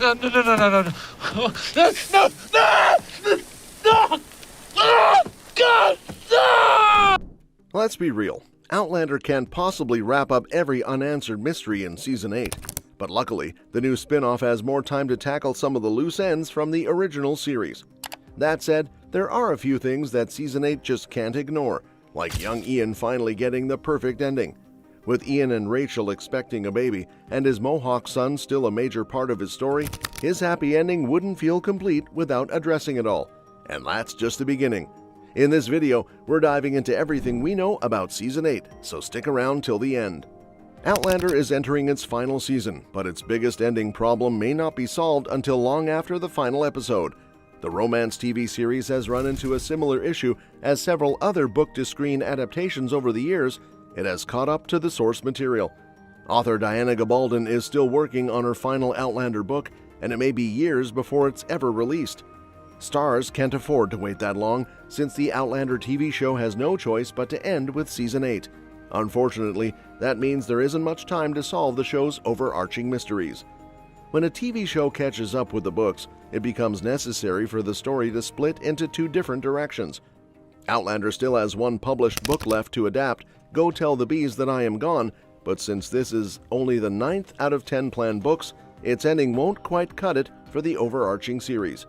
No, no, no, no, no, no, no. No, no, no, no, no, God, no! Let's be real. Outlander can't possibly wrap up every unanswered mystery in Season 8. But luckily, the new spin-off has more time to tackle some of the loose ends from the original series. That said, there are a few things that Season 8 just can't ignore, like young Ian finally getting the perfect ending. With Ian and Rachel expecting a baby, and his Mohawk son still a major part of his story, his happy ending wouldn't feel complete without addressing it all. And that's just the beginning. In this video, we're diving into everything we know about Season 8, so stick around till the end. Outlander is entering its final season, but its biggest ending problem may not be solved until long after the final episode. The romance TV series has run into a similar issue as several other book-to-screen adaptations over the years. It has caught up to the source material. Author Diana Gabaldon is still working on her final Outlander book, and it may be years before it's ever released. Stars can't afford to wait that long, since the Outlander TV show has no choice but to end with Season 8. Unfortunately, that means there isn't much time to solve the show's overarching mysteries. When a TV show catches up with the books, it becomes necessary for the story to split into two different directions. Outlander still has one published book left to adapt, Go Tell the Bees That I Am Gone, but since this is only the 9th out of 10 planned books, its ending won't quite cut it for the overarching series.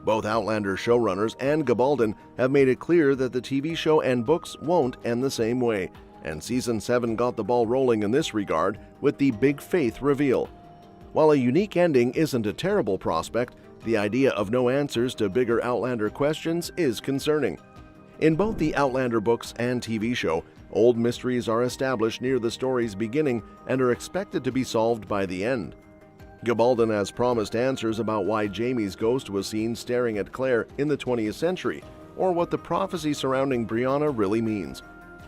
Both Outlander showrunners and Gabaldon have made it clear that the TV show and books won't end the same way, and Season 7 got the ball rolling in this regard with the Big Faith reveal. While a unique ending isn't a terrible prospect, the idea of no answers to bigger Outlander questions is concerning. In both the Outlander books and TV show, old mysteries are established near the story's beginning and are expected to be solved by the end. Gabaldon has promised answers about why Jamie's ghost was seen staring at Claire in the 20th century, or what the prophecy surrounding Brianna really means.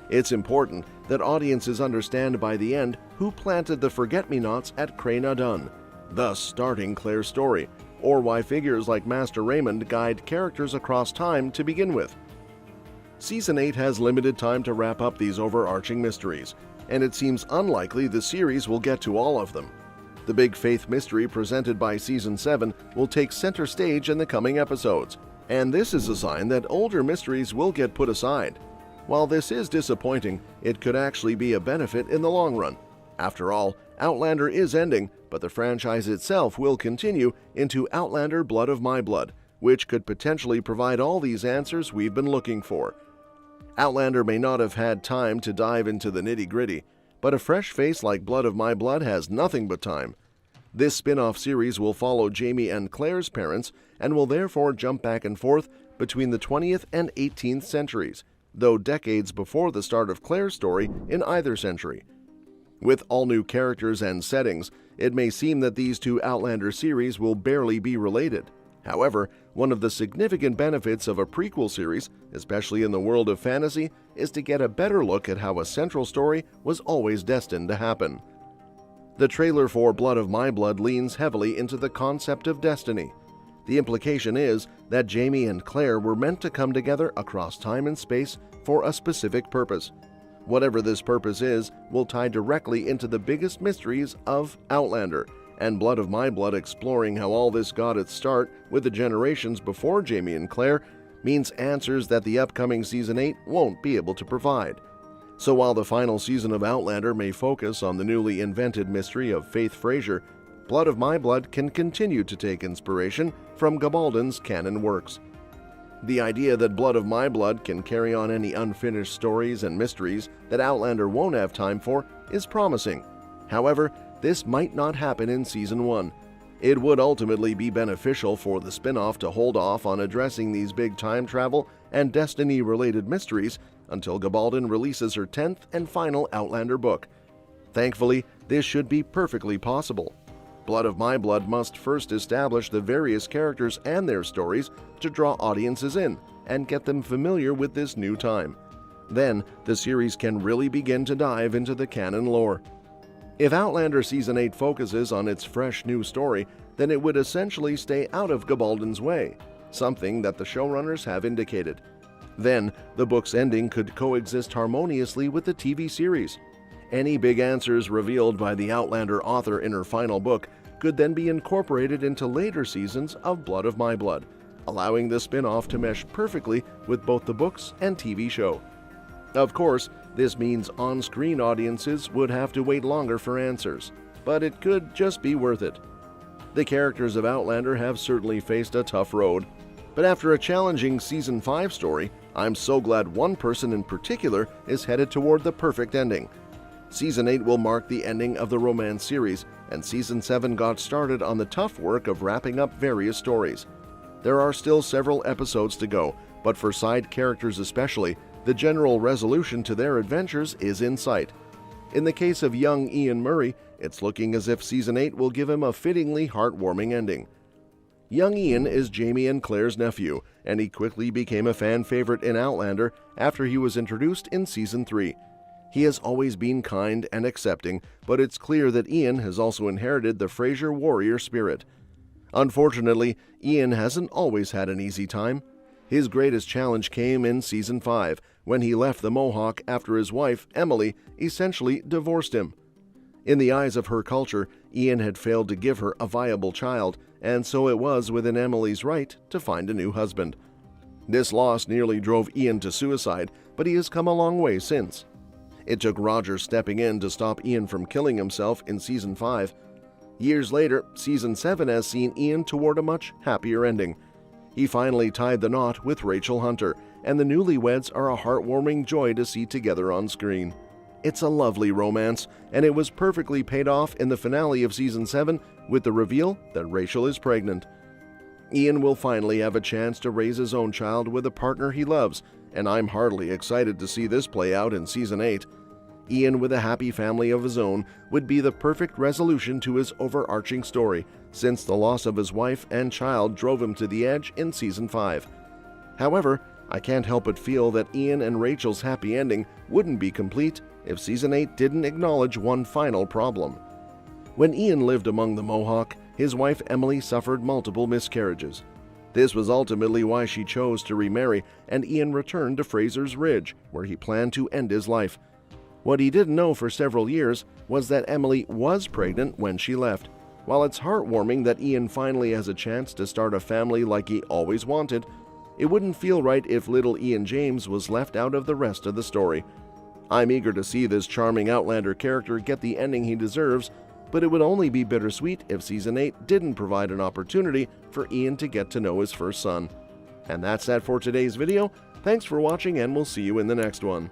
It's important that audiences understand by the end who planted the forget-me-nots at Crane-a-Dun, thus starting Claire's story, or why figures like Master Raymond guide characters across time to begin with. Season 8 has limited time to wrap up these overarching mysteries, and it seems unlikely the series will get to all of them. The Big Faith mystery presented by Season 7 will take center stage in the coming episodes, and this is a sign that older mysteries will get put aside. While this is disappointing, it could actually be a benefit in the long run. After all, Outlander is ending, but the franchise itself will continue into Outlander Blood of My Blood, which could potentially provide all these answers we've been looking for. Outlander may not have had time to dive into the nitty-gritty, but a fresh face like Blood of My Blood has nothing but time. This spin-off series will follow Jamie and Claire's parents and will therefore jump back and forth between the 20th and 18th centuries, though decades before the start of Claire's story in either century. With all new characters and settings, it may seem that these two Outlander series will barely be related. However, one of the significant benefits of a prequel series, especially in the world of fantasy, is to get a better look at how a central story was always destined to happen. The trailer for Blood of My Blood leans heavily into the concept of destiny. The implication is that Jamie and Claire were meant to come together across time and space for a specific purpose. Whatever this purpose is will tie directly into the biggest mysteries of Outlander, and Blood of My Blood exploring how all this got its start with the generations before Jamie and Claire means answers that the upcoming Season 8 won't be able to provide. So while the final season of Outlander may focus on the newly invented mystery of Faith Fraser, Blood of My Blood can continue to take inspiration from Gabaldon's canon works. The idea that Blood of My Blood can carry on any unfinished stories and mysteries that Outlander won't have time for is promising. However, this might not happen in Season 1. It would ultimately be beneficial for the spin-off to hold off on addressing these big time travel and destiny-related mysteries until Gabaldon releases her 10th and final Outlander book. Thankfully, this should be perfectly possible. Blood of My Blood must first establish the various characters and their stories to draw audiences in and get them familiar with this new time. Then, the series can really begin to dive into the canon lore. If Outlander Season 8 focuses on its fresh new story, then it would essentially stay out of Gabaldon's way, something that the showrunners have indicated. Then, the book's ending could coexist harmoniously with the TV series. Any big answers revealed by the Outlander author in her final book could then be incorporated into later seasons of Blood of My Blood, allowing the spin-off to mesh perfectly with both the books and TV show. Of course, this means on-screen audiences would have to wait longer for answers, but it could just be worth it. The characters of Outlander have certainly faced a tough road, but after a challenging Season 5 story, I'm so glad one person in particular is headed toward the perfect ending. Season 8 will mark the ending of the romance series, and Season 7 got started on the tough work of wrapping up various stories. There are still several episodes to go, but for side characters especially, the general resolution to their adventures is in sight. In the case of young Ian Murray, it's looking as if Season 8 will give him a fittingly heartwarming ending. Young Ian is Jamie and Claire's nephew, and he quickly became a fan favorite in Outlander after he was introduced in Season 3. He has always been kind and accepting, but it's clear that Ian has also inherited the Fraser warrior spirit. Unfortunately, Ian hasn't always had an easy time. His greatest challenge came in Season 5, when he left the Mohawk after his wife, Emily, essentially divorced him. In the eyes of her culture, Ian had failed to give her a viable child, and so it was within Emily's right to find a new husband. This loss nearly drove Ian to suicide, but he has come a long way since. It took Roger stepping in to stop Ian from killing himself in Season 5. Years later, Season 7 has seen Ian toward a much happier ending. He finally tied the knot with Rachel Hunter, and the newlyweds are a heartwarming joy to see together on screen. It's a lovely romance, and it was perfectly paid off in the finale of Season 7 with the reveal that Rachel is pregnant. Ian will finally have a chance to raise his own child with a partner he loves, and I'm heartily excited to see this play out in Season 8. Ian, with a happy family of his own, would be the perfect resolution to his overarching story, since the loss of his wife and child drove him to the edge in Season 5. However, I can't help but feel that Ian and Rachel's happy ending wouldn't be complete if Season 8 didn't acknowledge one final problem. When Ian lived among the Mohawk, his wife Emily suffered multiple miscarriages. This was ultimately why she chose to remarry, and Ian returned to Fraser's Ridge, where he planned to end his life. What he didn't know for several years was that Emily was pregnant when she left. While it's heartwarming that Ian finally has a chance to start a family like he always wanted, it wouldn't feel right if little Ian James was left out of the rest of the story. I'm eager to see this charming Outlander character get the ending he deserves, but it would only be bittersweet if Season 8 didn't provide an opportunity for Ian to get to know his first son. And that's that for today's video. Thanks for watching, and we'll see you in the next one.